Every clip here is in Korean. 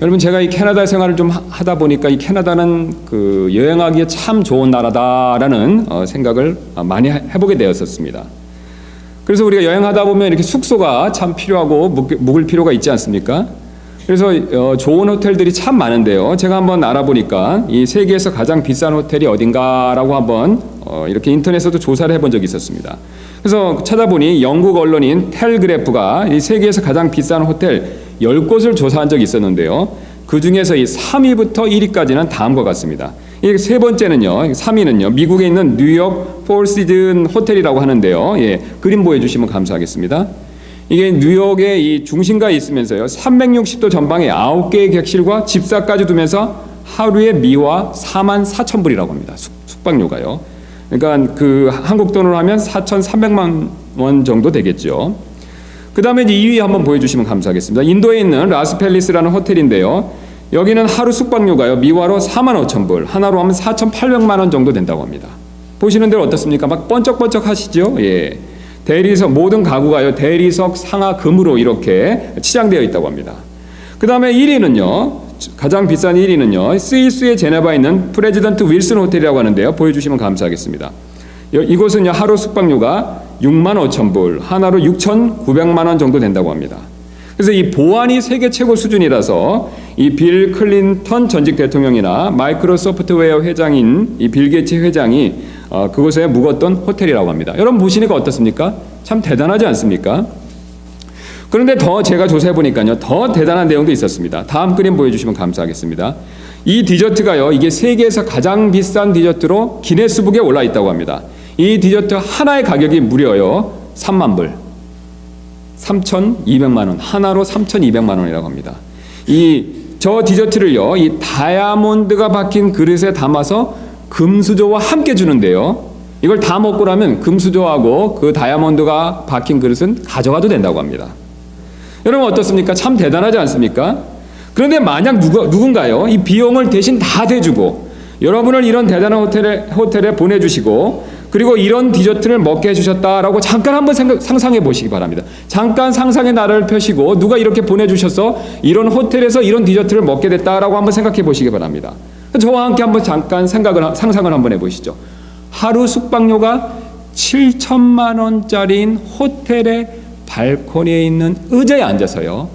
여러분, 제가 이 캐나다 생활을 좀 하다 보니까 이 캐나다는 그 여행하기에 참 좋은 나라다라는 생각을 많이 해보게 되었었습니다. 그래서 우리가 여행하다 보면 이렇게 숙소가 참 필요하고 묵을 필요가 있지 않습니까? 그래서 좋은 호텔들이 참 많은데요. 제가 한번 알아보니까 이 세계에서 가장 비싼 호텔이 어딘가라고 한번 이렇게 인터넷에도 조사를 해본 적이 있었습니다. 그래서 찾아보니 영국 언론인 텔그래프가 이 세계에서 가장 비싼 호텔 10곳을 조사한 적이 있었는데요. 그 중에서 이 3위부터 1위까지는 다음과 같습니다. 이 세 번째는요, 3위는요, 미국에 있는 뉴욕 포시즌 호텔이라고 하는데요. 예, 그림 보여주시면 감사하겠습니다. 이게 뉴욕의 이 중심가에 있으면서요, 360도 전방에 9개의 객실과 집사까지 두면서 하루에 미화 44,000불이라고 합니다. 숙박료가요. 그러니까 그 한국 돈으로 하면 4,300만 원 정도 되겠죠. 그 다음에 2위 한번 보여주시면 감사하겠습니다. 인도에 있는 라스펠리스라는 호텔인데요. 여기는 하루 숙박료가요, 미화로 45,000불, 하나로 하면 4,800만 원 정도 된다고 합니다. 보시는 대로 어떻습니까? 막 번쩍번쩍 하시죠? 예. 대리석, 모든 가구가요, 대리석 상하 금으로 이렇게 치장되어 있다고 합니다. 그 다음에 1위는요, 가장 비싼 1위는요, 스위스의 제네바에 있는 프레지던트 윌슨 호텔이라고 하는데요. 보여주시면 감사하겠습니다. 이곳은요, 하루 숙박료가 65,000불, 하나로 6,900만 원 정도 된다고 합니다. 그래서 이 보안이 세계 최고 수준이라서 이 빌 클린턴 전직 대통령이나 마이크로소프트웨어 회장인 이 빌 게이츠 회장이 그곳에 묵었던 호텔이라고 합니다. 여러분 보시니까 어떻습니까? 참 대단하지 않습니까? 그런데 더 제가 조사해 보니까요, 더 대단한 내용도 있었습니다. 다음 그림 보여주시면 감사하겠습니다. 이 디저트가요, 이게 세계에서 가장 비싼 디저트로 기네스북에 올라 있다고 합니다. 이 디저트 하나의 가격이 무려요 3만 불, 3,200만 원, 하나로 3,200만 원이라고 합니다. 저 디저트를요, 이 다이아몬드가 박힌 그릇에 담아서 금수저와 함께 주는데요. 이걸 다 먹고 나면 금수저하고 그 다이아몬드가 박힌 그릇은 가져가도 된다고 합니다. 여러분 어떻습니까? 참 대단하지 않습니까? 그런데 만약 누군가요, 이 비용을 대신 다 대주고 여러분을 이런 대단한 호텔에 보내주시고 그리고 이런 디저트를 먹게 해주셨다라고 잠깐 한번 상상해 보시기 바랍니다. 잠깐 상상의 나라를 펴시고 누가 이렇게 보내주셔서 이런 호텔에서 이런 디저트를 먹게 됐다라고 한번 생각해 보시기 바랍니다. 저와 함께 한번 잠깐 상상을 한번 해보시죠. 하루 숙박료가 7천만 원짜리인 호텔의 발코니에 있는 의자에 앉아서요,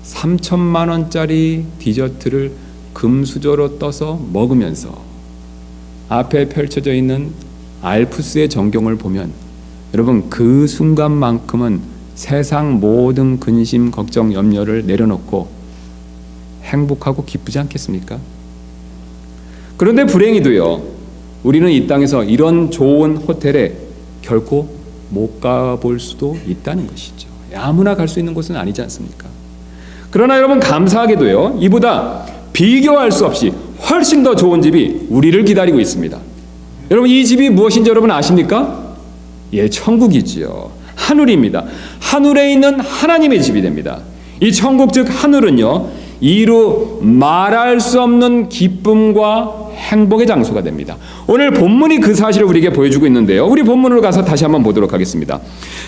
3천만 원짜리 디저트를 금수저로 떠서 먹으면서 앞에 펼쳐져 있는 알프스의 전경을 보면 여러분 그 순간만큼은 세상 모든 근심, 걱정, 염려를 내려놓고 행복하고 기쁘지 않겠습니까? 그런데 불행히도요, 우리는 이 땅에서 이런 좋은 호텔에 결코 못 가볼 수도 있다는 것이죠. 아무나 갈 수 있는 곳은 아니지 않습니까? 그러나 여러분 감사하게도요, 이보다 비교할 수 없이 훨씬 더 좋은 집이 우리를 기다리고 있습니다. 여러분 이 집이 무엇인지 여러분 아십니까? 예, 천국이지요. 하늘입니다. 하늘에 있는 하나님의 집이 됩니다. 이 천국 즉 하늘은요, 이루 말할 수 없는 기쁨과 행복의 장소가 됩니다. 오늘 본문이 그 사실을 우리에게 보여주고 있는데요. 우리 본문으로 가서 다시 한번 보도록 하겠습니다.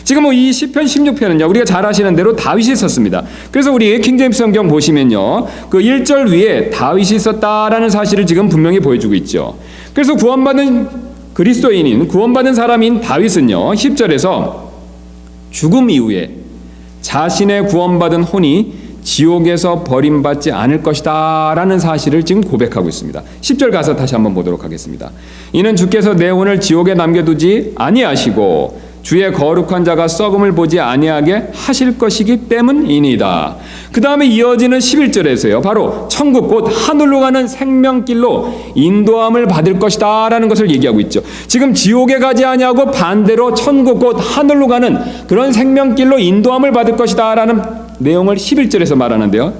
지금 이 시편 16편은요, 우리가 잘 아시는 대로 다윗이 썼습니다. 그래서 우리 킹제임스 성경 보시면요, 그 1절 위에 다윗이 썼다라는 사실을 지금 분명히 보여주고 있죠. 그래서 구원받은 그리스도인인, 구원받은 사람인 다윗은요, 10절에서 죽음 이후에 자신의 구원받은 혼이 지옥에서 버림받지 않을 것이다 라는 사실을 지금 고백하고 있습니다. 10절 가서 다시 한번 보도록 하겠습니다. 이는 주께서 내 혼을 지옥에 남겨두지 아니하시고 주의 거룩한 자가 썩음을 보지 아니하게 하실 것이기 때문이니이다. 그 다음에 이어지는 11절에서요, 바로 천국 곧 하늘로 가는 생명길로 인도함을 받을 것이다 라는 것을 얘기하고 있죠. 지금 지옥에 가지 아니하고 반대로 천국 곧 하늘로 가는 그런 생명길로 인도함을 받을 것이다 라는 내용을 11절에서 말하는데요.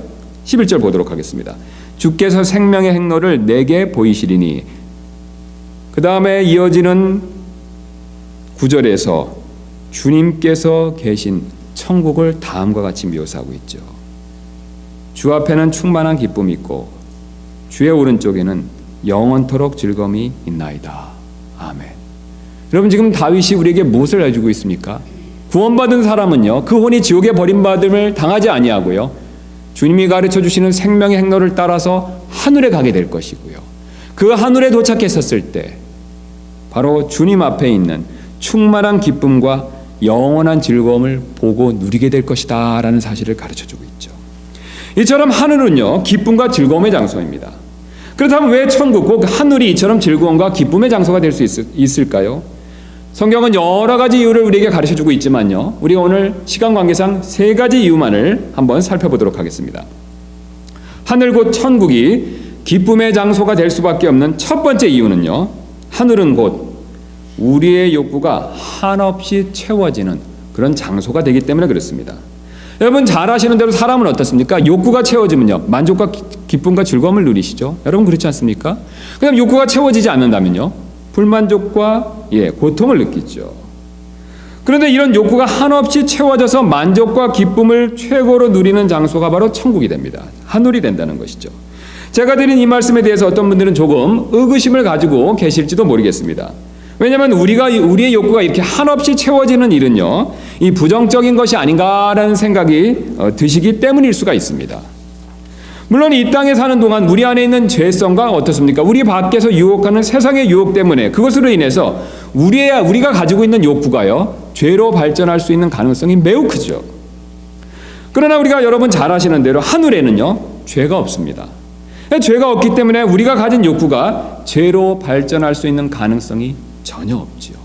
11절 보도록 하겠습니다. 주께서 생명의 행로를 내게 보이시리니. 그 다음에 이어지는 9절에서 주님께서 계신 천국을 다음과 같이 묘사하고 있죠. 주 앞에는 충만한 기쁨이 있고 주의 오른쪽에는 영원토록 즐거움이 있나이다. 아멘. 여러분 지금 다윗이 우리에게 무엇을 해주고 있습니까? 구원받은 사람은요, 그 혼이 지옥에 버림받음을 당하지 아니하고요, 주님이 가르쳐 주시는 생명의 행로를 따라서 하늘에 가게 될 것이고요. 그 하늘에 도착했었을 때 바로 주님 앞에 있는 충만한 기쁨과 영원한 즐거움을 보고 누리게 될 것이다 라는 사실을 가르쳐주고 있죠. 이처럼 하늘은요, 기쁨과 즐거움의 장소입니다. 그렇다면 왜 천국, 꼭 하늘이 이처럼 즐거움과 기쁨의 장소가 될 수 있을까요? 성경은 여러 가지 이유를 우리에게 가르쳐주고 있지만요, 우리가 오늘 시간 관계상 세 가지 이유만을 한번 살펴보도록 하겠습니다. 하늘 곧 천국이 기쁨의 장소가 될 수밖에 없는 첫 번째 이유는요, 하늘은 곧 우리의 욕구가 한없이 채워지는 그런 장소가 되기 때문에 그렇습니다. 여러분 잘 아시는 대로 사람은 어떻습니까? 욕구가 채워지면요, 만족과 기쁨과 즐거움을 누리시죠. 여러분 그렇지 않습니까? 그럼 욕구가 채워지지 않는다면요, 불만족과 고통을 느끼죠. 그런데 이런 욕구가 한없이 채워져서 만족과 기쁨을 최고로 누리는 장소가 바로 천국이 됩니다. 하늘이 된다는 것이죠. 제가 드린 이 말씀에 대해서 어떤 분들은 조금 의구심을 가지고 계실지도 모르겠습니다. 왜냐하면 우리의 욕구가 이렇게 한없이 채워지는 일은요, 이 부정적인 것이 아닌가라는 생각이 드시기 때문일 수가 있습니다. 물론 이 땅에 사는 동안 우리 안에 있는 죄성과 어떻습니까? 우리 밖에서 유혹하는 세상의 유혹 때문에 그것으로 인해서 우리가 가지고 있는 욕구가요, 죄로 발전할 수 있는 가능성이 매우 크죠. 그러나 우리가 여러분 잘 아시는 대로 하늘에는요, 죄가 없습니다. 죄가 없기 때문에 우리가 가진 욕구가 죄로 발전할 수 있는 가능성이 전혀 없지요.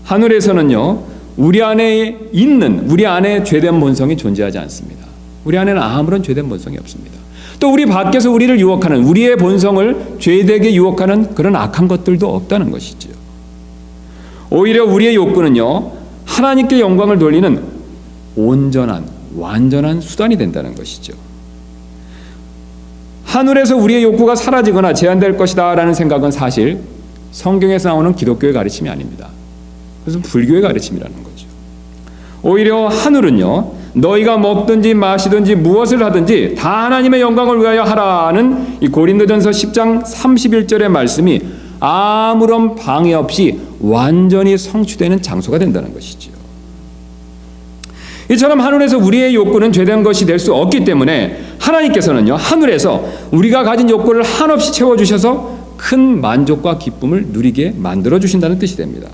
하늘에서는요, 우리 안에 죄된 본성이 존재하지 않습니다. 우리 안에는 아무런 죄된 본성이 없습니다. 또 우리 밖에서 우리를 유혹하는, 우리의 본성을 죄되게 유혹하는 그런 악한 것들도 없다는 것이지요. 오히려 우리의 욕구는요, 하나님께 영광을 돌리는 온전한, 완전한 수단이 된다는 것이죠. 하늘에서 우리의 욕구가 사라지거나 제한될 것이다 라는 생각은 사실 성경에서 나오는 기독교의 가르침이 아닙니다. 그것은 불교의 가르침이라는 거죠. 오히려 하늘은요, 너희가 먹든지 마시든지 무엇을 하든지 다 하나님의 영광을 위하여 하라는 이 고린도전서 10장 31절의 말씀이 아무런 방해 없이 완전히 성취되는 장소가 된다는 것이지요. 이처럼 하늘에서 우리의 욕구는 죄된 것이 될 수 없기 때문에 하나님께서는요, 하늘에서 우리가 가진 욕구를 한없이 채워주셔서 큰 만족과 기쁨을 누리게 만들어주신다는 뜻이 됩니다.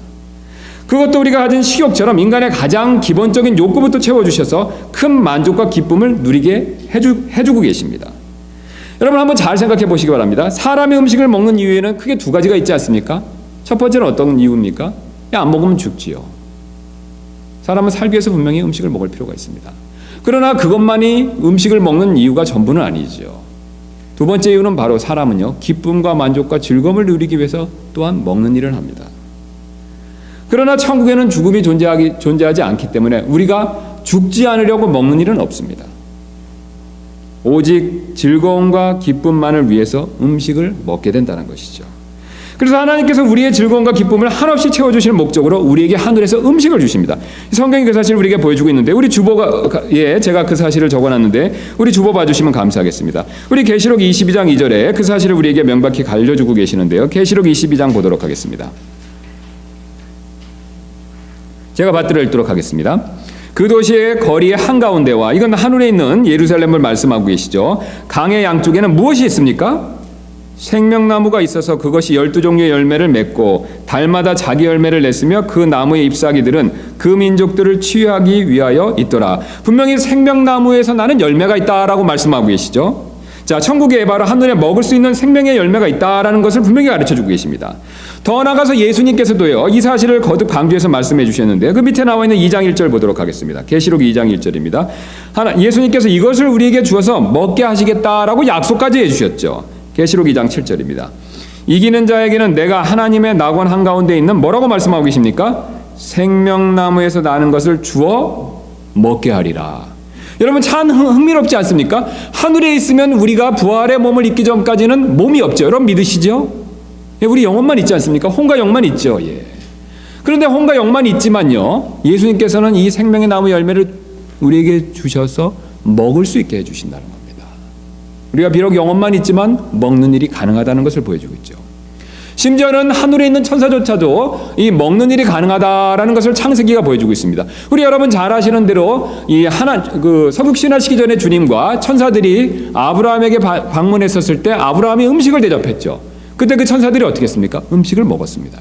그것도 우리가 가진 식욕처럼 인간의 가장 기본적인 욕구부터 채워주셔서 큰 만족과 기쁨을 누리게 해주고 계십니다. 여러분 한번 잘 생각해 보시기 바랍니다. 사람이 음식을 먹는 이유에는 크게 두 가지가 있지 않습니까? 첫 번째는 어떤 이유입니까? 안 먹으면 죽지요. 사람은 살기 위해서 분명히 음식을 먹을 필요가 있습니다. 그러나 그것만이 음식을 먹는 이유가 전부는 아니죠. 두 번째 이유는 바로 사람은요, 기쁨과 만족과 즐거움을 누리기 위해서 또한 먹는 일을 합니다. 그러나 천국에는 죽음이 존재하지 않기 때문에 우리가 죽지 않으려고 먹는 일은 없습니다. 오직 즐거움과 기쁨만을 위해서 음식을 먹게 된다는 것이죠. 그래서 하나님께서 우리의 즐거움과 기쁨을 한없이 채워주실 목적으로 우리에게 하늘에서 음식을 주십니다. 성경이 그 사실을 우리에게 보여주고 있는데, 우리 주보가 제가 그 사실을 적어놨는데 우리 주보 봐주시면 감사하겠습니다. 우리 계시록 22장 2절에 그 사실을 우리에게 명백히 알려주고 계시는데요. 계시록 22장 보도록 하겠습니다. 제가 받들어 읽도록 하겠습니다. 그 도시의 거리의 한가운데와, 이건 하늘에 있는 예루살렘을 말씀하고 계시죠. 강의 양쪽에는 무엇이 있습니까? 생명나무가 있어서 그것이 12종류의 열매를 맺고 달마다 자기 열매를 냈으며 그 나무의 잎사귀들은 그 민족들을 치유하기 위하여 있더라. 분명히 생명나무에서 나는 열매가 있다라고 말씀하고 계시죠. 자, 천국에 바로 하늘에 먹을 수 있는 생명의 열매가 있다라는 것을 분명히 가르쳐주고 계십니다. 더 나아가서 예수님께서도요, 이 사실을 거듭 강조해서 말씀해 주셨는데, 그 밑에 나와 있는 2장 1절 보도록 하겠습니다. 계시록 2장 1절입니다. 예수님께서 이것을 우리에게 주어서 먹게 하시겠다라고 약속까지 해주셨죠. 계시록 2장 7절입니다. 이기는 자에게는 내가 하나님의 낙원 한가운데 있는 뭐라고 말씀하고 계십니까? 생명나무에서 나는 것을 주어 먹게 하리라. 여러분 참 흥미롭지 않습니까? 하늘에 있으면 우리가 부활의 몸을 입기 전까지는 몸이 없죠. 여러분 믿으시죠? 우리 영혼만 있지 않습니까? 혼과 영만 있죠. 그런데 혼과 영만 있지만요, 예수님께서는 이 생명의 나무 열매를 우리에게 주셔서 먹을 수 있게 해주신다는 겁니다. 우리가 비록 영혼만 있지만 먹는 일이 가능하다는 것을 보여주고 있죠. 심지어는 하늘에 있는 천사조차도 이 먹는 일이 가능하다라는 것을 창세기가 보여주고 있습니다. 우리 여러분 잘 아시는 대로 이 석육신화시기 전에 주님과 천사들이 아브라함에게 방문했었을 때 아브라함이 음식을 대접했죠. 그때 그 천사들이 어떻게 했습니까? 음식을 먹었습니다.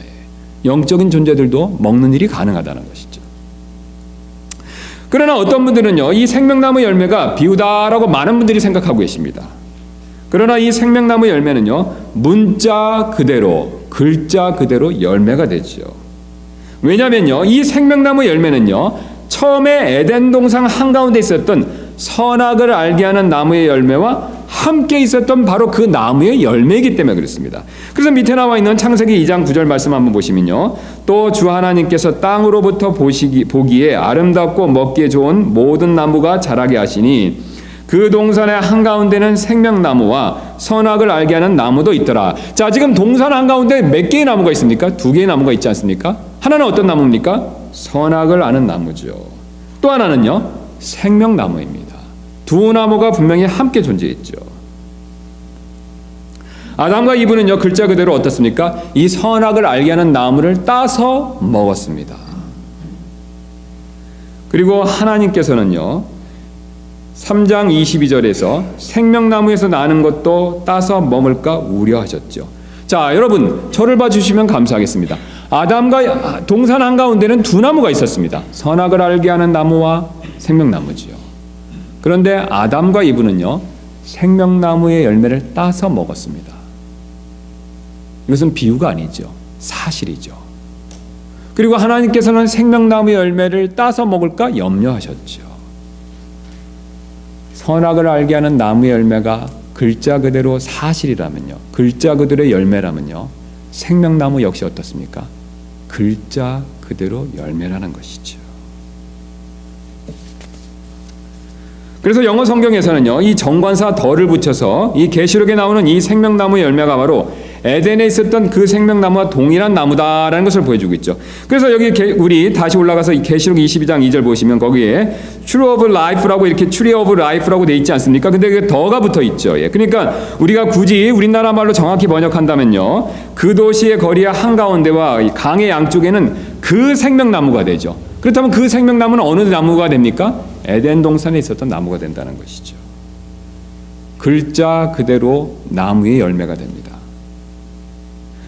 영적인 존재들도 먹는 일이 가능하다는 것이죠. 그러나 어떤 분들은요, 이 생명나무 열매가 비유다라고 많은 분들이 생각하고 계십니다. 그러나 이 생명나무 열매는요, 문자 그대로, 글자 그대로 열매가 되죠. 왜냐면요, 이 생명나무 열매는요, 처음에 에덴 동산 한가운데 있었던 선악을 알게 하는 나무의 열매와 함께 있었던 바로 그 나무의 열매이기 때문에 그렇습니다. 그래서 밑에 나와 있는 창세기 2장 9절 말씀 한번 보시면요, 또 주 하나님께서 땅으로부터 보기에 아름답고 먹기에 좋은 모든 나무가 자라게 하시니 그 동산의 한가운데는 생명나무와 선악을 알게 하는 나무도 있더라. 자, 지금 동산 한가운데 몇 개의 나무가 있습니까? 2개의 나무가 있지 않습니까? 하나는 어떤 나무입니까? 선악을 아는 나무죠. 또 하나는요, 생명나무입니다. 두 나무가 분명히 함께 존재했죠. 아담과 이브는요, 글자 그대로 어떻습니까? 이 선악을 알게 하는 나무를 따서 먹었습니다. 그리고 하나님께서는요, 3장 22절에서 생명나무에서 나는 것도 따서 먹을까 우려하셨죠. 자, 여러분 저를 봐주시면 감사하겠습니다. 아담과 동산 한가운데는 두 나무가 있었습니다. 선악을 알게 하는 나무와 생명나무지요. 그런데 아담과 이브는요, 생명나무의 열매를 따서 먹었습니다. 이것은 비유가 아니죠. 사실이죠. 그리고 하나님께서는 생명나무의 열매를 따서 먹을까 염려하셨죠. 선악을 알게 하는 나무의 열매가 글자 그대로 사실이라면요, 글자 그대로의 열매라면요, 생명나무 역시 어떻습니까? 글자 그대로 열매라는 것이죠. 그래서 영어 성경에서는요, 이 정관사 덜을 붙여서 이 계시록에 나오는 이 생명나무의 열매가 바로 에덴에 있었던 그 생명나무와 동일한 나무다라는 것을 보여주고 있죠. 그래서 여기 우리 다시 올라가서 계시록 22장 2절 보시면 거기에 Tree of Life라고 이렇게 Tree of Life라고 돼 있지 않습니까? 근데 그 더가 붙어 있죠. 예. 그러니까 우리가 굳이 우리나라 말로 정확히 번역한다면요, 그 도시의 거리의 한가운데와 강의 양쪽에는 그 생명나무가 되죠. 그렇다면 그 생명나무는 어느 나무가 됩니까? 에덴 동산에 있었던 나무가 된다는 것이죠. 글자 그대로 나무의 열매가 됩니다.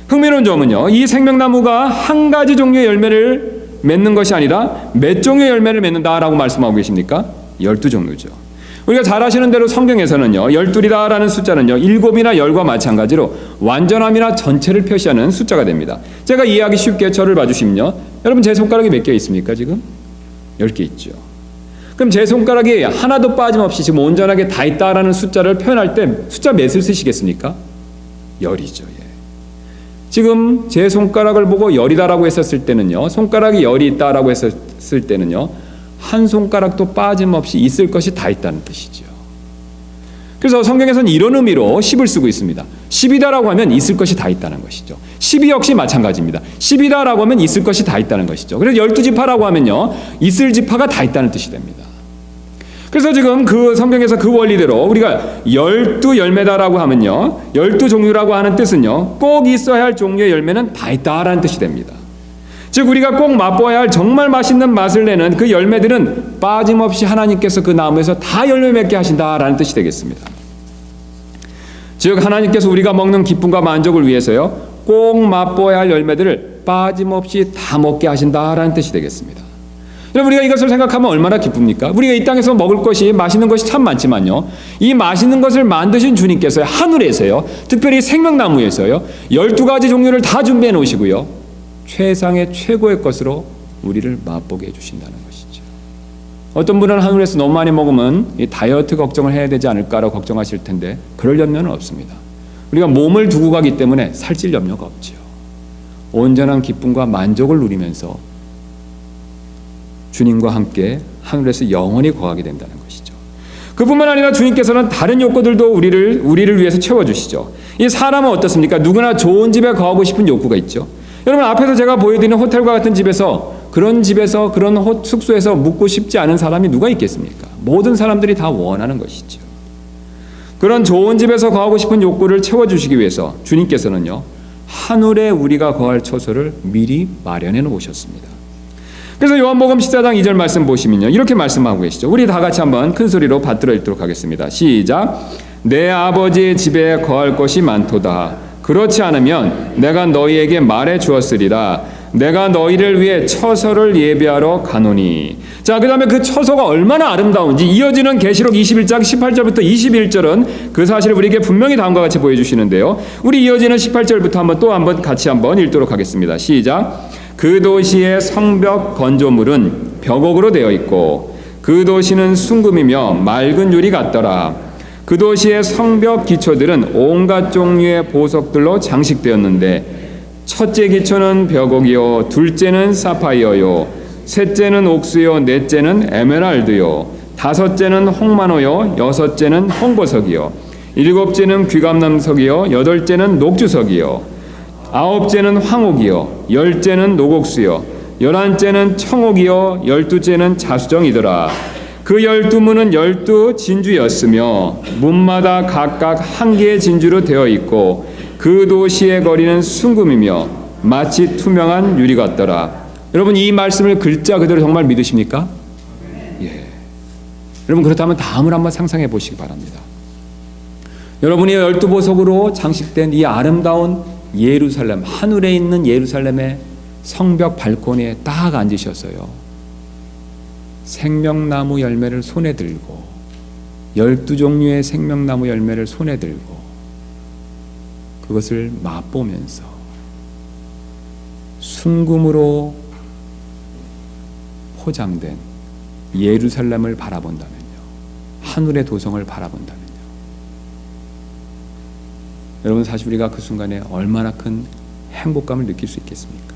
흥미로운 점은요, 이 생명나무가 한 가지 종류의 열매를 맺는 것이 아니라 몇 종류의 열매를 맺는다라고 말씀하고 계십니까? 12종류죠. 우리가 잘 아시는 대로 성경에서는요, 12이라는 숫자는요, 7이나 10과 마찬가지로 완전함이나 전체를 표시하는 숫자가 됩니다. 제가 이해하기 쉽게 저를 봐주시면요, 여러분 제 손가락이 몇 개 있습니까? 지금 10개 있죠. 그럼 제 손가락이 하나도 빠짐없이 지금 온전하게 다 있다라는 숫자를 표현할 때 숫자 몇을 쓰시겠습니까? 10이죠. 지금 제 손가락을 보고 열이다라고 했었을 때는요, 손가락이 열이 있다라고 했었을 때는요, 한 손가락도 빠짐없이 있을 것이 다 있다는 뜻이죠. 그래서 성경에서는 이런 의미로 10을 쓰고 있습니다. 10이다라고 하면 있을 것이 다 있다는 것이죠. 12 역시 마찬가지입니다. 10이다라고 하면 있을 것이 다 있다는 것이죠. 그래서 12지파라고 하면요, 있을 지파가 다 있다는 뜻이 됩니다. 그래서 지금 그 성경에서 그 원리대로 우리가 12열매다라고 하면요, 12종류라고 하는 뜻은요, 꼭 있어야 할 종류의 열매는 다 있다라는 뜻이 됩니다. 즉 우리가 꼭 맛보아야 할 정말 맛있는 맛을 내는 그 열매들은 빠짐없이 하나님께서 그 나무에서 다 열매 맺게 하신다라는 뜻이 되겠습니다. 즉 하나님께서 우리가 먹는 기쁨과 만족을 위해서요, 꼭 맛보아야 할 열매들을 빠짐없이 다 먹게 하신다라는 뜻이 되겠습니다. 여러분, 우리가 이것을 생각하면 얼마나 기쁩니까? 우리가 이 땅에서 먹을 것이, 맛있는 것이 참 많지만요, 이 맛있는 것을 만드신 주님께서요, 하늘에서요, 특별히 생명나무에서요, 12가지 종류를 다 준비해 놓으시고요, 최상의 최고의 것으로 우리를 맛보게 해주신다는 것이죠. 어떤 분은 하늘에서 너무 많이 먹으면 이 다이어트 걱정을 해야 되지 않을까라고 걱정하실 텐데, 그럴 염려는 없습니다. 우리가 몸을 두고 가기 때문에 살찔 염려가 없죠. 온전한 기쁨과 만족을 누리면서 주님과 함께 하늘에서 영원히 거하게 된다는 것이죠. 그뿐만 아니라 주님께서는 다른 욕구들도 우리를 위해서 채워주시죠. 이 사람은 어떻습니까? 누구나 좋은 집에 거하고 싶은 욕구가 있죠. 여러분, 앞에서 제가 보여드리는 호텔과 같은 집에서, 그런 숙소에서 묵고 싶지 않은 사람이 누가 있겠습니까? 모든 사람들이 다 원하는 것이죠. 그런 좋은 집에서 거하고 싶은 욕구를 채워주시기 위해서 주님께서는요, 하늘에 우리가 거할 처소를 미리 마련해 놓으셨습니다. 그래서 요한복음 14장 2절 말씀 보시면요, 이렇게 말씀하고 계시죠. 우리 다 같이 한번 큰 소리로 받들어 읽도록 하겠습니다. 시작. 내 아버지의 집에 거할 것이 많도다. 그렇지 않으면 내가 너희에게 말해 주었으리라. 내가 너희를 위해 처소를 예비하러 가노니. 자, 그 다음에 그 처소가 얼마나 아름다운지 이어지는 계시록 21장 18절부터 21절은 그 사실을 우리에게 분명히 다음과 같이 보여주시는데요. 우리 이어지는 18절부터 한번 같이 읽도록 하겠습니다. 시작. 그 도시의 성벽 건조물은 벽옥으로 되어 있고 그 도시는 순금이며 맑은 유리 같더라. 그 도시의 성벽 기초들은 온갖 종류의 보석들로 장식되었는데 첫째 기초는 벽옥이요, 둘째는 사파이어요, 셋째는 옥수요, 넷째는 에메랄드요, 다섯째는 홍만호요, 여섯째는 홍보석이요, 일곱째는 귀감남석이요, 여덟째는 녹주석이요, 아홉째는 황옥이요, 열째는 녹옥수요, 열한째는 청옥이요, 열두째는 자수정이더라. 그 12문은 12 진주였으며 문마다 각각 한 개의 진주로 되어 있고 그 도시의 거리는 순금이며 마치 투명한 유리 같더라. 여러분, 이 말씀을 글자 그대로 정말 믿으십니까? 예. 여러분, 그렇다면 다음을 한번 상상해 보시기 바랍니다. 여러분이 12보석으로 장식된 이 아름다운 예루살렘, 하늘에 있는 예루살렘의 성벽 발코니에 딱 앉으셨어요. 생명나무 열매를 손에 들고 12종류의 생명나무 열매를 손에 들고 그것을 맛보면서 순금으로 포장된 예루살렘을 바라본다면요, 하늘의 도성을 바라본다면요, 여러분, 사실 우리가 그 순간에 얼마나 큰 행복감을 느낄 수 있겠습니까?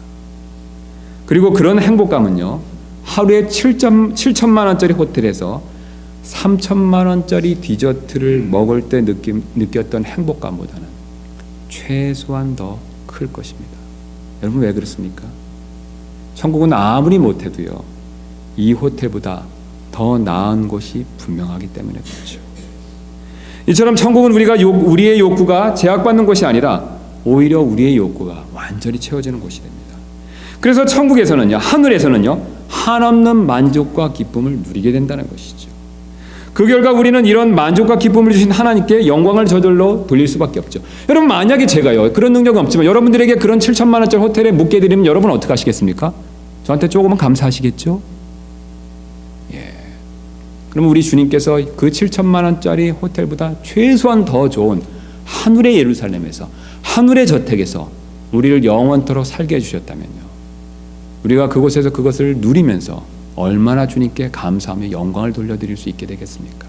그리고 그런 행복감은요, 하루에 7천만 원짜리 호텔에서 3천만 원짜리 디저트를 먹을 때 느꼈던 행복감보다는 최소한 더 클 것입니다. 여러분, 왜 그렇습니까? 천국은 아무리 못해도요, 이 호텔보다 더 나은 곳이 분명하기 때문에 그렇죠. 이처럼 천국은 우리의 욕구가 제약받는 곳이 아니라 오히려 우리의 욕구가 완전히 채워지는 곳이 됩니다. 그래서 천국에서는요, 하늘에서는요, 한없는 만족과 기쁨을 누리게 된다는 것이죠. 그 결과 우리는 이런 만족과 기쁨을 주신 하나님께 영광을 저절로 돌릴 수밖에 없죠. 여러분, 만약에 제가요, 그런 능력은 없지만 여러분들에게 그런 7천만 원짜리 호텔에 묵게 드리면 여러분 어떻게 하시겠습니까? 저한테 조금은 감사하시겠죠? 예. 그럼 우리 주님께서 그 7천만 원짜리 호텔보다 최소한 더 좋은 하늘의 예루살렘에서, 하늘의 저택에서 우리를 영원토록 살게 해주셨다면요, 우리가 그곳에서 그것을 누리면서 얼마나 주님께 감사하며 영광을 돌려드릴 수 있게 되겠습니까?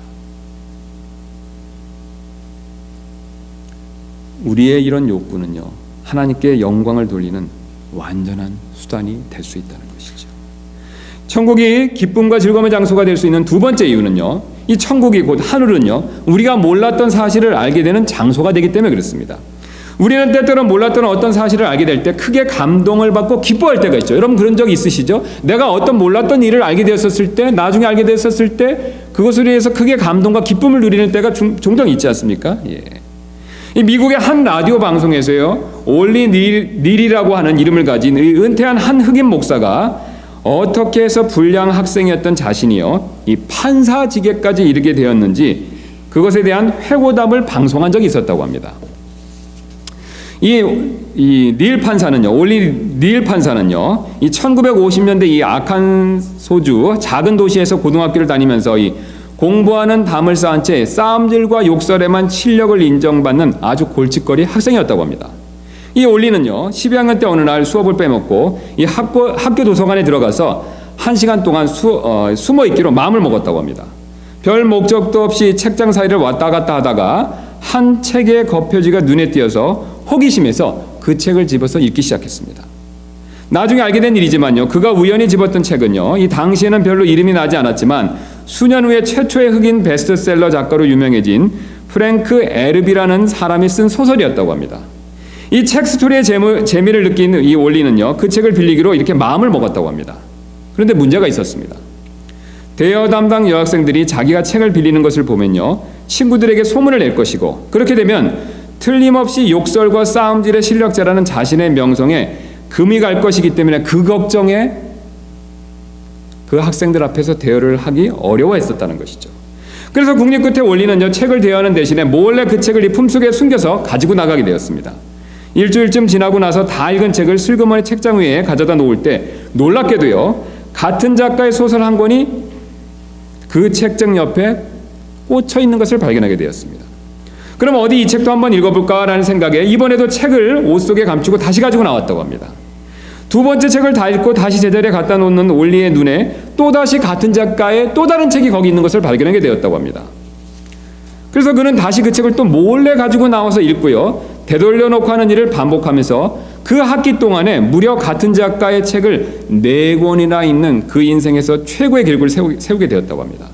우리의 이런 욕구는요, 하나님께 영광을 돌리는 완전한 수단이 될 수 있다는 것이죠. 천국이 기쁨과 즐거움의 장소가 될 수 있는 두 번째 이유는요, 이 천국이 곧 하늘은요, 우리가 몰랐던 사실을 알게 되는 장소가 되기 때문에 그렇습니다. 우리는 때때로 몰랐던 어떤 사실을 알게 될 때 크게 감동을 받고 기뻐할 때가 있죠. 여러분, 그런 적 있으시죠? 내가 어떤 몰랐던 일을 알게 되었을 때, 나중에 알게 되었을 때 그것을 위해서 크게 감동과 기쁨을 누리는 때가 종종 있지 않습니까? 예. 이 미국의 한 라디오 방송에서요, 올리 닐이라고 하는 이름을 가진 은퇴한 한 흑인 목사가 어떻게 해서 불량 학생이었던 자신이요, 이 판사직에까지 이르게 되었는지 그것에 대한 회고담을 방송한 적이 있었다고 합니다. 이 닐 판사는요, 올리 닐 판사는요, 이 1950년대 이 아칸소주 작은 도시에서 고등학교를 다니면서 이 공부하는 담을 쌓은 채 싸움질과 욕설에만 실력을 인정받는 아주 골칫거리 학생이었다고 합니다. 이 올리는요, 12학년 때 어느 날 수업을 빼먹고 이 학교 도서관에 들어가서 1시간 동안 숨어 있기로 마음을 먹었다고 합니다. 별 목적도 없이 책장 사이를 왔다 갔다 하다가 한 책의 겉표지가 눈에 띄어서 호기심에서 그 책을 집어서 읽기 시작했습니다. 나중에 알게 된 일이지만요, 그가 우연히 집었던 책은요, 이 당시에는 별로 이름이 나지 않았지만 수년 후에 최초의 흑인 베스트셀러 작가로 유명해진 프랭크 에르비라는 사람이 쓴 소설이었다고 합니다. 이 책 스토리의 재미를 느낀 이 올리는요, 그 책을 빌리기로 이렇게 마음을 먹었다고 합니다. 그런데 문제가 있었습니다. 대여 담당 여학생들이 자기가 책을 빌리는 것을 보면요, 친구들에게 소문을 낼 것이고, 그렇게 되면 틀림없이 욕설과 싸움질의 실력자라는 자신의 명성에 금이 갈 것이기 때문에 그 걱정에 그 학생들 앞에서 대화를 하기 어려워했었다는 것이죠. 그래서 국립 끝에 올리는요, 책을 대여하는 대신에 몰래 그 책을 이 품속에 숨겨서 가지고 나가게 되었습니다. 일주일쯤 지나고 나서 다 읽은 책을 슬그머니 책장 위에 가져다 놓을 때 놀랍게도요, 같은 작가의 소설 한 권이 그 책장 옆에 꽂혀 있는 것을 발견하게 되었습니다. 그럼 어디 이 책도 한번 읽어볼까라는 생각에 이번에도 책을 옷 속에 감추고 다시 가지고 나왔다고 합니다. 두 번째 책을 다 읽고 다시 제자리에 갖다 놓는 올리의 눈에 또다시 같은 작가의 또 다른 책이 거기 있는 것을 발견하게 되었다고 합니다. 그래서 그는 다시 그 책을 또 몰래 가지고 나와서 읽고요, 되돌려 놓고 하는 일을 반복하면서 그 학기 동안에 무려 같은 작가의 책을 4권이나 읽는 그 인생에서 최고의 기록을 세우게 되었다고 합니다.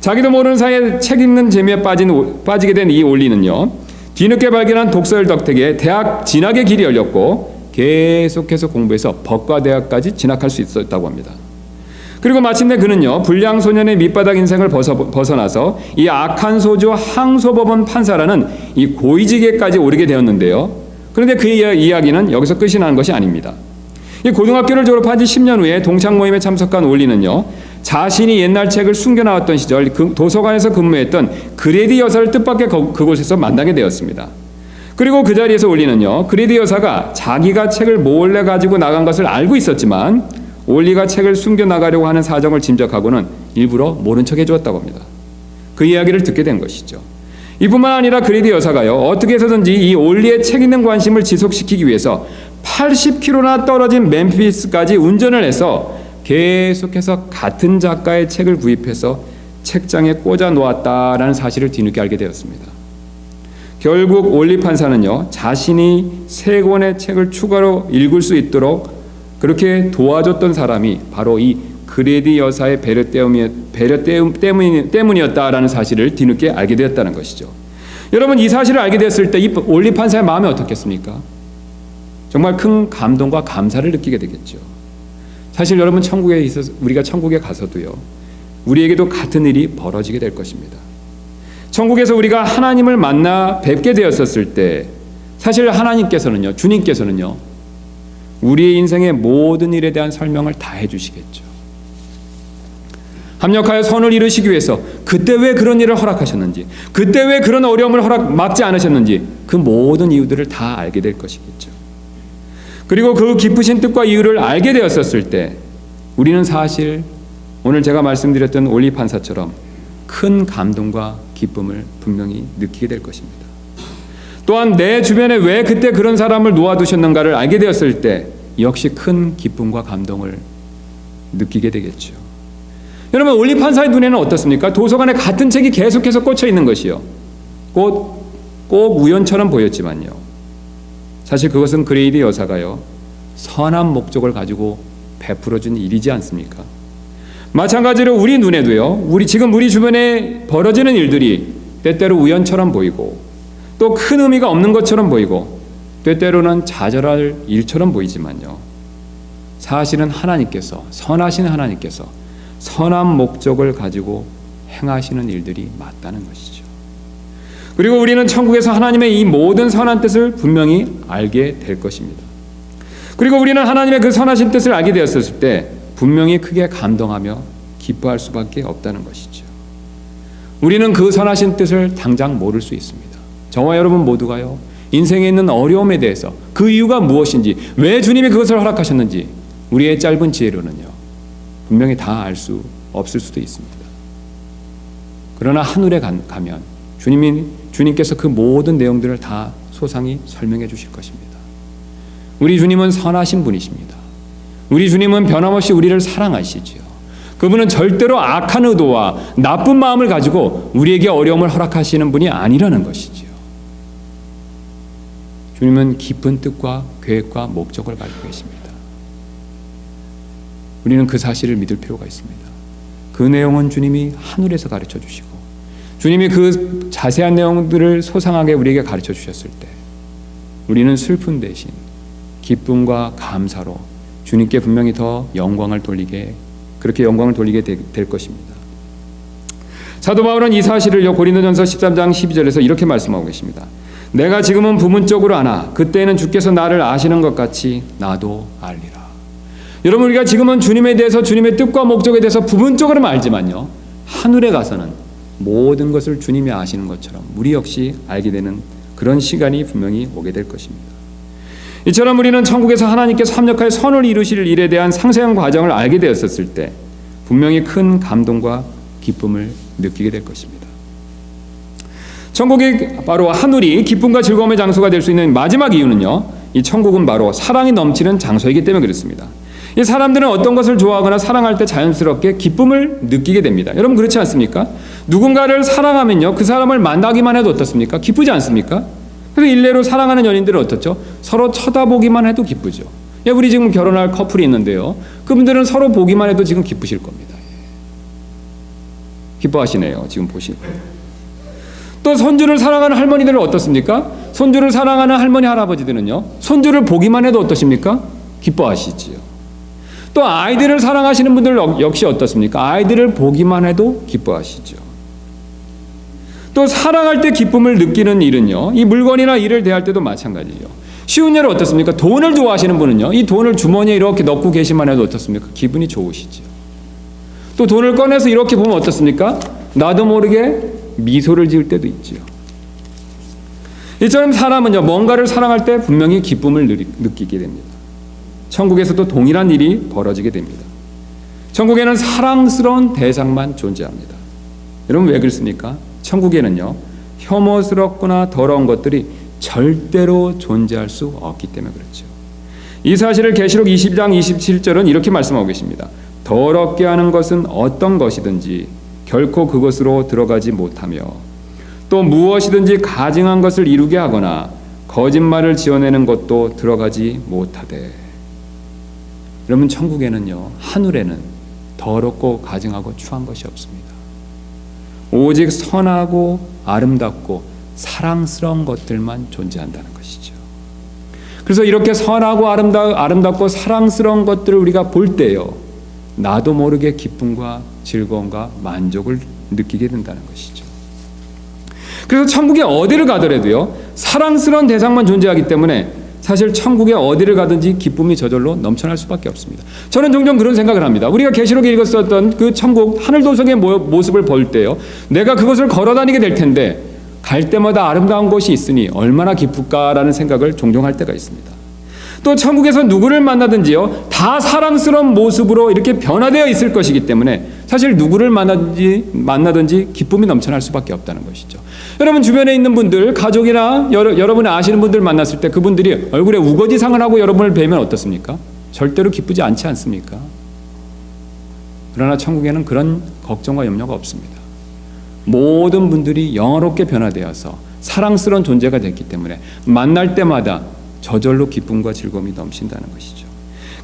자기도 모르는 사이에 책 읽는 재미에 빠지게 된 이 올리는요, 뒤늦게 발견한 독서열 덕택에 대학 진학의 길이 열렸고 계속해서 공부해서 법과대학까지 진학할 수 있었다고 합니다. 그리고 마침내 그는요, 불량소년의 밑바닥 인생을 벗어나서 이 악한 소주 항소법원 판사라는 이 고위직에까지 오르게 되었는데요. 그런데 그 이야기는 여기서 끝이 나는 것이 아닙니다. 이 고등학교를 졸업한 지 10년 후에 동창 모임에 참석한 올리는요, 자신이 옛날 책을 숨겨나왔던 시절 그 도서관에서 근무했던 그레디 여사를 뜻밖의 그곳에서 만나게 되었습니다. 그리고 그 자리에서 올리는요, 그레디 여사가 자기가 책을 몰래 가지고 나간 것을 알고 있었지만 올리가 책을 숨겨나가려고 하는 사정을 짐작하고는 일부러 모른 척 해주었다고 합니다. 그 이야기를 듣게 된 것이죠. 이뿐만 아니라 그레디 여사가요, 어떻게 해서든지 이 올리의 책 읽는 관심을 지속시키기 위해서 80km나 떨어진 멤피스까지 운전을 해서 계속해서 같은 작가의 책을 구입해서 책장에 꽂아 놓았다라는 사실을 뒤늦게 알게 되었습니다. 결국 올리 판사는요, 자신이 3권의 책을 추가로 읽을 수 있도록 그렇게 도와줬던 사람이 바로 이 그레디 여사의 배려 때문이었다라는 사실을 뒤늦게 알게 되었다는 것이죠. 여러분, 이 사실을 알게 됐을 때 이 올리 판사의 마음이 어떻겠습니까? 정말 큰 감동과 감사를 느끼게 되겠죠. 사실 여러분, 천국에 있어서 우리가 천국에 가서도요, 우리에게도 같은 일이 벌어지게 될 것입니다. 천국에서 우리가 하나님을 만나 뵙게 되었었을 때 사실 하나님께서는요, 주님께서는요, 우리의 인생의 모든 일에 대한 설명을 다 해주시겠죠. 합력하여 선을 이루시기 위해서 그때 왜 그런 일을 허락하셨는지, 그때 왜 그런 어려움을 막지 않으셨는지 그 모든 이유들을 다 알게 될 것이겠죠. 그리고 그 깊으신 뜻과 이유를 알게 되었었을 때 우리는 사실 오늘 제가 말씀드렸던 올리 판사처럼 큰 감동과 기쁨을 분명히 느끼게 될 것입니다. 또한 내 주변에 왜 그때 그런 사람을 놓아두셨는가를 알게 되었을 때 역시 큰 기쁨과 감동을 느끼게 되겠죠. 여러분, 올리 판사의 눈에는 어떻습니까? 도서관에 같은 책이 계속해서 꽂혀 있는 것이요, 꼭 우연처럼 보였지만요, 사실 그것은 그레이디 여사가요, 선한 목적을 가지고 베풀어준 일이지 않습니까? 마찬가지로 우리 눈에도요, 지금 우리 주변에 벌어지는 일들이 때때로 우연처럼 보이고 또 큰 의미가 없는 것처럼 보이고 때때로는 좌절할 일처럼 보이지만요, 사실은 하나님께서, 선하신 하나님께서 선한 목적을 가지고 행하시는 일들이 맞다는 것이죠. 그리고 우리는 천국에서 하나님의 이 모든 선한 뜻을 분명히 알게 될 것입니다. 그리고 우리는 하나님의 그 선하신 뜻을 알게 되었을 때 분명히 크게 감동하며 기뻐할 수밖에 없다는 것이죠. 우리는 그 선하신 뜻을 당장 모를 수 있습니다. 저와 여러분 모두가요, 인생에 있는 어려움에 대해서 그 이유가 무엇인지, 왜 주님이 그것을 허락하셨는지 우리의 짧은 지혜로는요, 분명히 다 알 수 없을 수도 있습니다. 그러나 하늘에 가면 주님께서 그 모든 내용들을 다 소상히 설명해 주실 것입니다. 우리 주님은 선하신 분이십니다. 우리 주님은 변함없이 우리를 사랑하시지요. 그분은 절대로 악한 의도와 나쁜 마음을 가지고 우리에게 어려움을 허락하시는 분이 아니라는 것이지요. 주님은 깊은 뜻과 계획과 목적을 가지고 계십니다. 우리는 그 사실을 믿을 필요가 있습니다. 그 내용은 주님이 하늘에서 가르쳐 주시고 주님이 그 자세한 내용들을 소상하게 우리에게 가르쳐 주셨을 때 우리는 슬픔 대신 기쁨과 감사로 주님께 분명히 더 그렇게 영광을 돌리게 될 것입니다. 사도 바울은 이 사실을 고린도전서 13장 12절에서 이렇게 말씀하고 계십니다. 내가 지금은 부분적으로 아나 그때에는 주께서 나를 아시는 것 같이 나도 알리라. 여러분, 우리가 지금은 주님에 대해서, 주님의 뜻과 목적에 대해서 부분적으로만 알지만요, 하늘에 가서는 모든 것을 주님이 아시는 것처럼 우리 역시 알게 되는 그런 시간이 분명히 오게 될 것입니다. 이처럼 우리는 천국에서 하나님께서 합력하여 선을 이루실 일에 대한 상세한 과정을 알게 되었을 때 분명히 큰 감동과 기쁨을 느끼게 될 것입니다. 천국이 바로 하늘이 기쁨과 즐거움의 장소가 될 수 있는 마지막 이유는요, 이 천국은 바로 사랑이 넘치는 장소이기 때문에 그렇습니다. 이 사람들은 어떤 것을 좋아하거나 사랑할 때 자연스럽게 기쁨을 느끼게 됩니다. 여러분, 그렇지 않습니까? 누군가를 사랑하면요, 그 사람을 만나기만 해도 어떻습니까? 기쁘지 않습니까? 그래서 일례로 사랑하는 연인들은 어떻죠? 서로 쳐다보기만 해도 기쁘죠. 예, 우리 지금 결혼할 커플이 있는데요, 그분들은 서로 보기만 해도 지금 기쁘실 겁니다. 기뻐하시네요, 지금 보시고. 또 손주를 사랑하는 할머니들은 어떻습니까? 손주를 사랑하는 할머니 할아버지들은요, 손주를 보기만 해도 어떠십니까? 기뻐하시지요. 또 아이들을 사랑하시는 분들 역시 어떻습니까? 아이들을 보기만 해도 기뻐하시죠. 또 사랑할 때 기쁨을 느끼는 일은요, 이 물건이나 일을 대할 때도 마찬가지죠. 쉬운 예로 어떻습니까? 돈을 좋아하시는 분은요, 이 돈을 주머니에 이렇게 넣고 계시만 해도 어떻습니까? 기분이 좋으시죠. 또 돈을 꺼내서 이렇게 보면 어떻습니까? 나도 모르게 미소를 지을 때도 있죠. 이처럼 사람은요, 뭔가를 사랑할 때 분명히 기쁨을 느끼게 됩니다. 천국에서도 동일한 일이 벌어지게 됩니다. 천국에는 사랑스러운 대상만 존재합니다. 여러분, 왜 그렇습니까? 천국에는요, 혐오스럽거나 더러운 것들이 절대로 존재할 수 없기 때문에 그렇죠. 이 사실을 계시록 20장 27절은 이렇게 말씀하고 계십니다. 더럽게 하는 것은 어떤 것이든지 결코 그것으로 들어가지 못하며 또 무엇이든지 가증한 것을 이루게 하거나 거짓말을 지어내는 것도 들어가지 못하되. 여러분, 천국에는요, 하늘에는 더럽고 가증하고 추한 것이 없습니다. 오직 선하고 아름답고 사랑스러운 것들만 존재한다는 것이죠. 그래서 이렇게 선하고 아름답고 사랑스러운 것들을 우리가 볼 때요, 나도 모르게 기쁨과 즐거움과 만족을 느끼게 된다는 것이죠. 그래서 천국에 어디를 가더라도요, 사랑스러운 대상만 존재하기 때문에 사실 천국에 어디를 가든지 기쁨이 저절로 넘쳐날 수밖에 없습니다. 저는 종종 그런 생각을 합니다. 우리가 계시록에 읽었었던 그 천국 하늘도성의 모습을 볼 때요, 내가 그것을 걸어다니게 될 텐데 갈 때마다 아름다운 곳이 있으니 얼마나 기쁠까라는 생각을 종종 할 때가 있습니다. 또 천국에서 누구를 만나든지요, 다 사랑스러운 모습으로 이렇게 변화되어 있을 것이기 때문에 사실 누구를 만나든지 기쁨이 넘쳐날 수밖에 없다는 것이죠. 여러분, 주변에 있는 분들, 가족이나 여러분이 아시는 분들 만났을 때 그분들이 얼굴에 우거지상을 하고 여러분을 뵈면 어떻습니까? 절대로 기쁘지 않지 않습니까? 그러나 천국에는 그런 걱정과 염려가 없습니다. 모든 분들이 영화롭게 변화되어서 사랑스러운 존재가 됐기 때문에 만날 때마다 저절로 기쁨과 즐거움이 넘친다는 것이죠.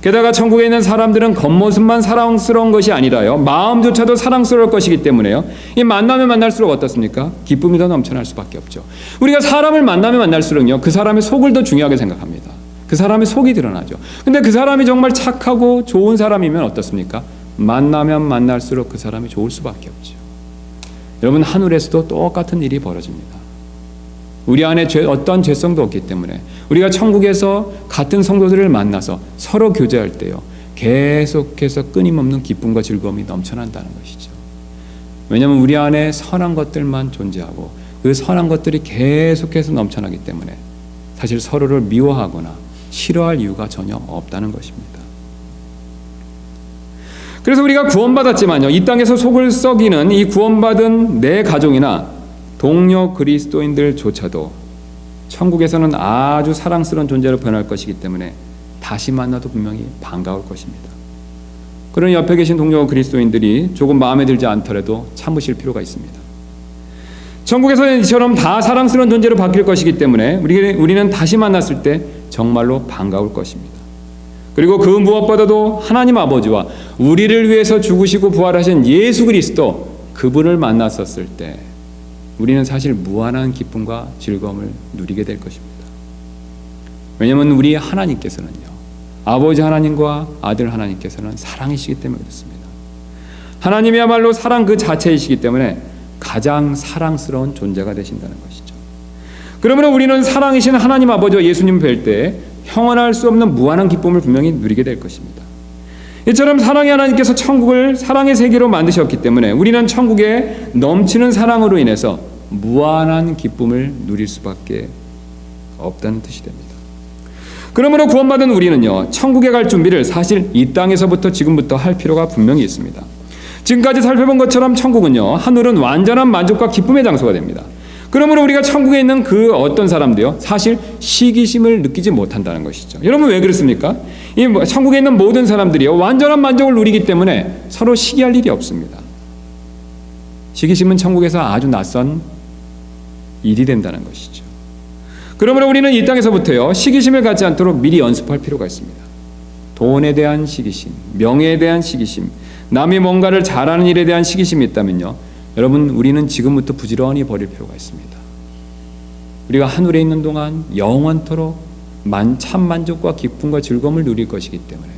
게다가 천국에 있는 사람들은 겉모습만 사랑스러운 것이 아니라요, 마음조차도 사랑스러울 것이기 때문에요, 이 만나면 만날수록 어떻습니까? 기쁨이 더 넘쳐날 수밖에 없죠. 우리가 사람을 만나면 만날수록요, 그 사람의 속을 더 중요하게 생각합니다. 그 사람의 속이 드러나죠. 근데 그 사람이 정말 착하고 좋은 사람이면 어떻습니까? 만나면 만날수록 그 사람이 좋을 수밖에 없죠. 여러분, 하늘에서도 똑같은 일이 벌어집니다. 우리 안에 어떤 죄성도 없기 때문에 우리가 천국에서 같은 성도들을 만나서 서로 교제할 때요, 계속해서 끊임없는 기쁨과 즐거움이 넘쳐난다는 것이죠. 왜냐하면 우리 안에 선한 것들만 존재하고 그 선한 것들이 계속해서 넘쳐나기 때문에 사실 서로를 미워하거나 싫어할 이유가 전혀 없다는 것입니다. 그래서 우리가 구원받았지만요, 이 땅에서 속을 썩이는 이 구원받은 내 가족이나 동료 그리스도인들조차도 천국에서는 아주 사랑스러운 존재로 변할 것이기 때문에 다시 만나도 분명히 반가울 것입니다. 그러니 옆에 계신 동료 그리스도인들이 조금 마음에 들지 않더라도 참으실 필요가 있습니다. 천국에서는 이처럼 다 사랑스러운 존재로 바뀔 것이기 때문에 우리는 다시 만났을 때 정말로 반가울 것입니다. 그리고 그 무엇보다도 하나님 아버지와 우리를 위해서 죽으시고 부활하신 예수 그리스도, 그분을 만났었을 때 우리는 사실 무한한 기쁨과 즐거움을 누리게 될 것입니다. 왜냐하면 우리 하나님께서는요, 아버지 하나님과 아들 하나님께서는 사랑이시기 때문에 그렇습니다. 하나님이야말로 사랑 그 자체이시기 때문에 가장 사랑스러운 존재가 되신다는 것이죠. 그러므로 우리는 사랑이신 하나님 아버지와 예수님 뵐 때 형언할 수 없는 무한한 기쁨을 분명히 누리게 될 것입니다. 이처럼 사랑의 하나님께서 천국을 사랑의 세계로 만드셨기 때문에 우리는 천국의 넘치는 사랑으로 인해서 무한한 기쁨을 누릴 수밖에 없다는 뜻이 됩니다. 그러므로 구원받은 우리는요, 천국에 갈 준비를 사실 이 땅에서부터 지금부터 할 필요가 분명히 있습니다. 지금까지 살펴본 것처럼 천국은요, 하늘은 완전한 만족과 기쁨의 장소가 됩니다. 그러므로 우리가 천국에 있는 그 어떤 사람도요, 사실 시기심을 느끼지 못한다는 것이죠. 여러분 왜 그렇습니까? 이 천국에 있는 모든 사람들이요, 완전한 만족을 누리기 때문에 서로 시기할 일이 없습니다. 시기심은 천국에서 아주 낯선 일이 된다는 것이죠. 그러므로 우리는 이 땅에서부터요, 시기심을 갖지 않도록 미리 연습할 필요가 있습니다. 돈에 대한 시기심, 명예에 대한 시기심, 남이 뭔가를 잘하는 일에 대한 시기심이 있다면요, 여러분 우리는 지금부터 부지런히 버릴 필요가 있습니다. 우리가 하늘에 있는 동안 영원토록 참 만족과 기쁨과 즐거움을 누릴 것이기 때문에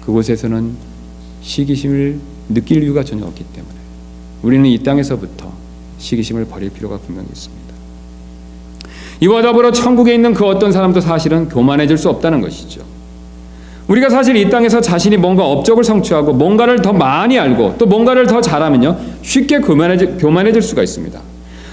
그곳에서는 시기심을 느낄 이유가 전혀 없기 때문에 우리는 이 땅에서부터 시기심을 버릴 필요가 분명히 있습니다. 이와 더불어 천국에 있는 그 어떤 사람도 사실은 교만해질 수 없다는 것이죠. 우리가 사실 이 땅에서 자신이 뭔가 업적을 성취하고 뭔가를 더 많이 알고 또 뭔가를 더 잘하면요, 쉽게 교만해질 수가 있습니다.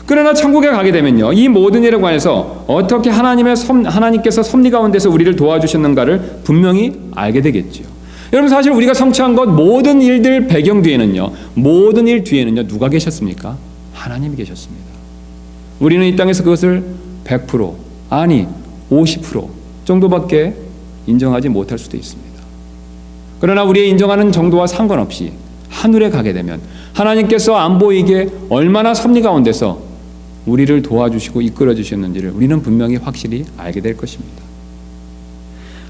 그러나 천국에 가게 되면요, 이 모든 일에 관해서 어떻게 하나님께서 섭리 가운데서 우리를 도와주셨는가를 분명히 알게 되겠죠. 여러분 사실 우리가 성취한 것 모든 일들 배경 뒤에는요, 모든 일 뒤에는요, 누가 계셨습니까? 하나님이 계셨습니다. 우리는 이 땅에서 그것을 100% 아니 50% 정도밖에 인정하지 못할 수도 있습니다. 그러나 우리의 인정하는 정도와 상관없이 하늘에 가게 되면 하나님께서 안 보이게 얼마나 섭리 가운데서 우리를 도와주시고 이끌어 주셨는지를 우리는 분명히 확실히 알게 될 것입니다.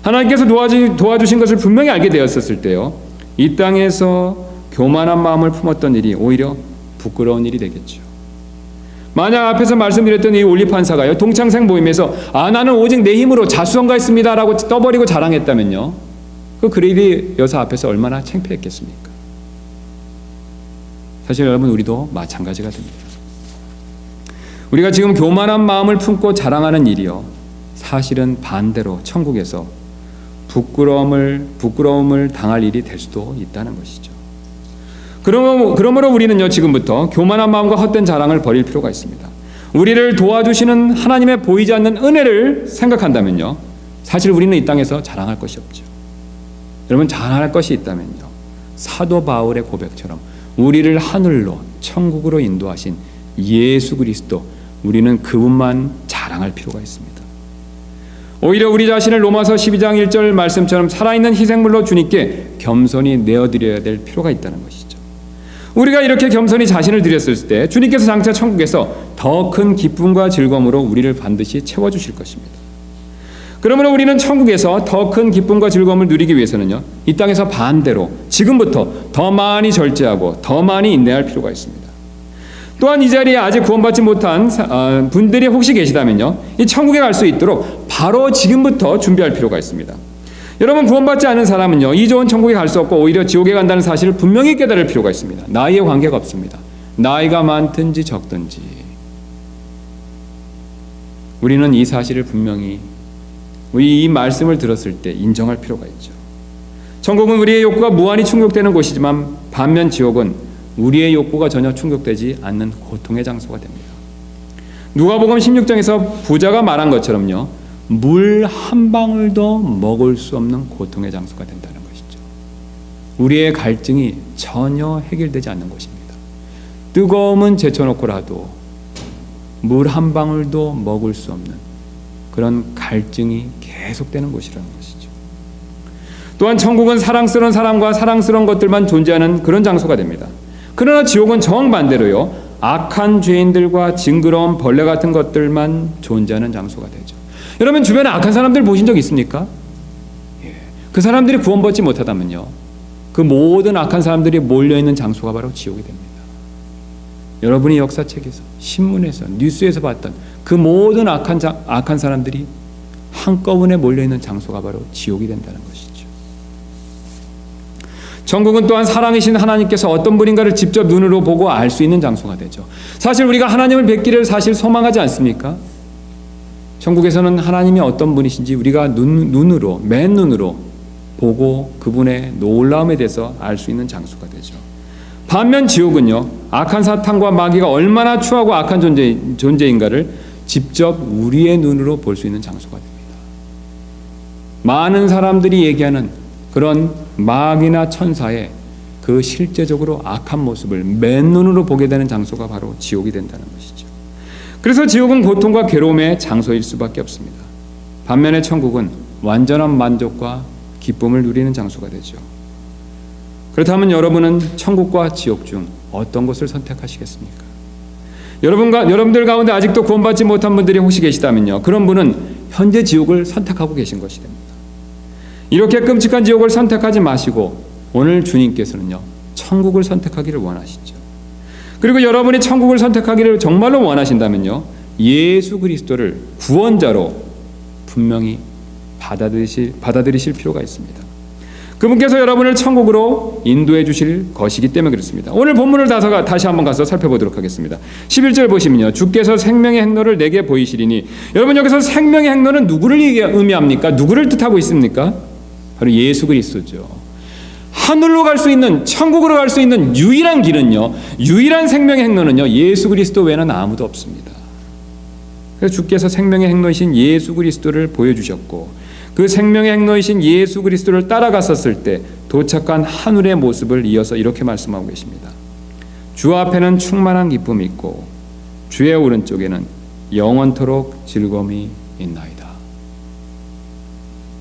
하나님께서 도와주신 것을 분명히 알게 되었을 때요, 이 땅에서 교만한 마음을 품었던 일이 오히려 부끄러운 일이 되겠죠. 만약 앞에서 말씀드렸던 이 올리판사가요, 동창생 모임에서 나는 오직 내 힘으로 자수성가했습니다 라고 떠버리고 자랑했다면요, 그 그레이디 여사 앞에서 얼마나 창피했겠습니까? 사실 여러분 우리도 마찬가지가 됩니다. 우리가 지금 교만한 마음을 품고 자랑하는 일이요, 사실은 반대로 천국에서 부끄러움을 당할 일이 될 수도 있다는 것이죠. 그러므로 우리는요, 지금부터 교만한 마음과 헛된 자랑을 버릴 필요가 있습니다. 우리를 도와주시는 하나님의 보이지 않는 은혜를 생각한다면요, 사실 우리는 이 땅에서 자랑할 것이 없죠. 여러분 자랑할 것이 있다면요, 사도 바울의 고백처럼 우리를 하늘로 천국으로 인도하신 예수 그리스도, 우리는 그분만 자랑할 필요가 있습니다. 오히려 우리 자신을 로마서 12장 1절 말씀처럼 살아있는 희생물로 주님께 겸손히 내어드려야 될 필요가 있다는 것이죠. 우리가 이렇게 겸손히 자신을 드렸을 때 주님께서 장차 천국에서 더 큰 기쁨과 즐거움으로 우리를 반드시 채워주실 것입니다. 그러므로 우리는 천국에서 더 큰 기쁨과 즐거움을 누리기 위해서는요, 이 땅에서 반대로 지금부터 더 많이 절제하고 더 많이 인내할 필요가 있습니다. 또한 이 자리에 아직 구원받지 못한 분들이 혹시 계시다면요, 이 천국에 갈 수 있도록 바로 지금부터 준비할 필요가 있습니다. 여러분 구원받지 않은 사람은요, 이 좋은 천국에 갈 수 없고 오히려 지옥에 간다는 사실을 분명히 깨달을 필요가 있습니다. 나이에 관계가 없습니다. 나이가 많든지 적든지 우리는 이 사실을 분명히 이 말씀을 들었을 때 인정할 필요가 있죠. 천국은 우리의 욕구가 무한히 충족되는 곳이지만 반면 지옥은 우리의 욕구가 전혀 충족되지 않는 고통의 장소가 됩니다. 누가복음 16장에서 부자가 말한 것처럼요, 물 한 방울도 먹을 수 없는 고통의 장소가 된다는 것이죠. 우리의 갈증이 전혀 해결되지 않는 곳입니다. 뜨거움은 제쳐놓고라도 물 한 방울도 먹을 수 없는 그런 갈증이 계속되는 곳이라는 것이죠. 또한 천국은 사랑스러운 사람과 사랑스러운 것들만 존재하는 그런 장소가 됩니다. 그러나 지옥은 정반대로요, 악한 죄인들과 징그러운 벌레 같은 것들만 존재하는 장소가 되죠. 여러분 주변에 악한 사람들 보신 적 있습니까? 그 사람들이 구원받지 못하다면요, 그 모든 악한 사람들이 몰려있는 장소가 바로 지옥이 됩니다. 여러분이 역사책에서, 신문에서, 뉴스에서 봤던 그 모든 악한 사람들이 한꺼번에 몰려있는 장소가 바로 지옥이 된다는 것이죠. 천국은 또한 사랑이신 하나님께서 어떤 분인가를 직접 눈으로 보고 알 수 있는 장소가 되죠. 사실 우리가 하나님을 뵙기를 사실 소망하지 않습니까? 천국에서는 하나님이 어떤 분이신지 우리가 눈으로, 맨눈으로 보고 그분의 놀라움에 대해서 알 수 있는 장소가 되죠. 반면 지옥은요, 악한 사탄과 마귀가 얼마나 추하고 악한 존재인가를 직접 우리의 눈으로 볼 수 있는 장소가 됩니다. 많은 사람들이 얘기하는 그런 마귀나 천사의 그 실제적으로 악한 모습을 맨눈으로 보게 되는 장소가 바로 지옥이 된다는 것이죠. 그래서 지옥은 고통과 괴로움의 장소일 수밖에 없습니다. 반면에 천국은 완전한 만족과 기쁨을 누리는 장소가 되죠. 그렇다면 여러분은 천국과 지옥 중 어떤 것을 선택하시겠습니까? 여러분들 가운데 아직도 구원받지 못한 분들이 혹시 계시다면요, 그런 분은 현재 지옥을 선택하고 계신 것이 됩니다. 이렇게 끔찍한 지옥을 선택하지 마시고 오늘 주님께서는요, 천국을 선택하기를 원하시죠. 그리고 여러분이 천국을 선택하기를 정말로 원하신다면요, 예수 그리스도를 구원자로 분명히 받아들이실 필요가 있습니다. 그분께서 여러분을 천국으로 인도해 주실 것이기 때문에 그렇습니다. 오늘 본문을 다시 한번 가서 살펴보도록 하겠습니다. 11절 보시면요, 주께서 생명의 행로를 내게 보이시리니, 여러분 여기서 생명의 행로는 누구를 의미합니까? 누구를 뜻하고 있습니까? 바로 예수 그리스도죠. 하늘로 갈 수 있는, 천국으로 갈 수 있는 유일한 길은요, 유일한 생명의 행로는요, 예수 그리스도 외에는 아무도 없습니다. 그래서 주께서 생명의 행로이신 예수 그리스도를 보여주셨고, 그 생명의 행로이신 예수 그리스도를 따라갔었을 때 도착한 하늘의 모습을 이어서 이렇게 말씀하고 계십니다. 주 앞에는 충만한 기쁨이 있고 주의 오른쪽에는 영원토록 즐거움이 있나이다.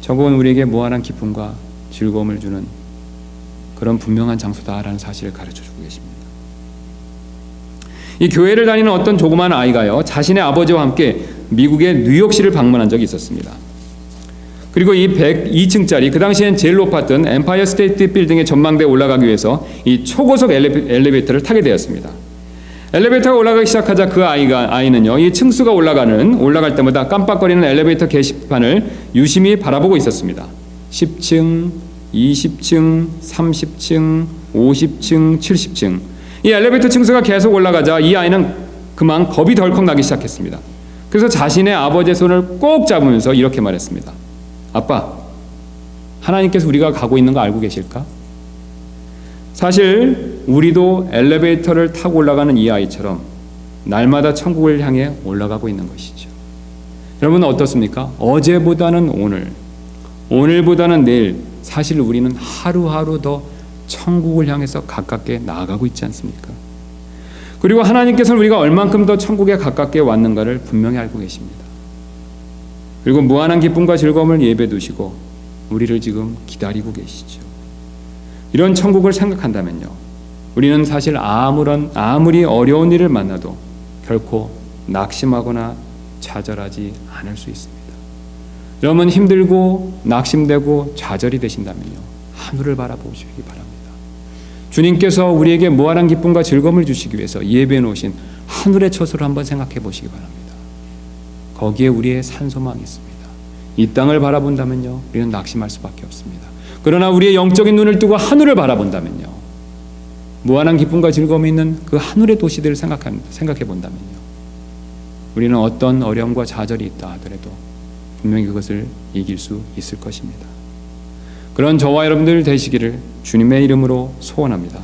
천국은 우리에게 무한한 기쁨과 즐거움을 주는 그런 분명한 장소다라는 사실을 가르쳐주고 계십니다. 이 교회를 다니는 어떤 조그만 아이가요, 자신의 아버지와 함께 미국의 뉴욕시를 방문한 적이 있었습니다. 그리고 이 102층짜리, 그 당시엔 제일 높았던 엠파이어 스테이트 빌딩의 전망대에 올라가기 위해서 이 초고속 엘리베이터를 타게 되었습니다. 엘리베이터가 올라가기 시작하자 그 아이는요, 이 층수가 올라갈 때마다 깜빡거리는 엘리베이터 게시판을 유심히 바라보고 있었습니다. 10층, 20층, 30층, 50층, 70층. 이 엘리베이터 층수가 계속 올라가자 이 아이는 그만 겁이 덜컥 나기 시작했습니다. 그래서 자신의 아버지의 손을 꼭 잡으면서 이렇게 말했습니다. 아빠, 하나님께서 우리가 가고 있는 거 알고 계실까? 사실 우리도 엘리베이터를 타고 올라가는 이 아이처럼 날마다 천국을 향해 올라가고 있는 것이죠. 여러분 어떻습니까? 어제보다는 오늘, 오늘보다는 내일, 사실 우리는 하루하루 더 천국을 향해서 가깝게 나아가고 있지 않습니까? 그리고 하나님께서는 우리가 얼만큼 더 천국에 가깝게 왔는가를 분명히 알고 계십니다. 그리고 무한한 기쁨과 즐거움을 예배 두시고 우리를 지금 기다리고 계시죠. 이런 천국을 생각한다면요, 우리는 사실 아무리 어려운 일을 만나도 결코 낙심하거나 좌절하지 않을 수 있습니다. 여러분 힘들고 낙심되고 좌절이 되신다면요, 하늘을 바라보시기 바랍니다. 주님께서 우리에게 무한한 기쁨과 즐거움을 주시기 위해서 예배해 놓으신 하늘의 처소를 한번 생각해 보시기 바랍니다. 거기에 우리의 산소망이 있습니다. 이 땅을 바라본다면요, 우리는 낙심할 수밖에 없습니다. 그러나 우리의 영적인 눈을 뜨고 하늘을 바라본다면요, 무한한 기쁨과 즐거움이 있는 그 하늘의 도시들을 생각해 본다면요, 우리는 어떤 어려움과 좌절이 있다 하더라도 분명히 그것을 이길 수 있을 것입니다. 그런 저와 여러분들 되시기를 주님의 이름으로 소원합니다.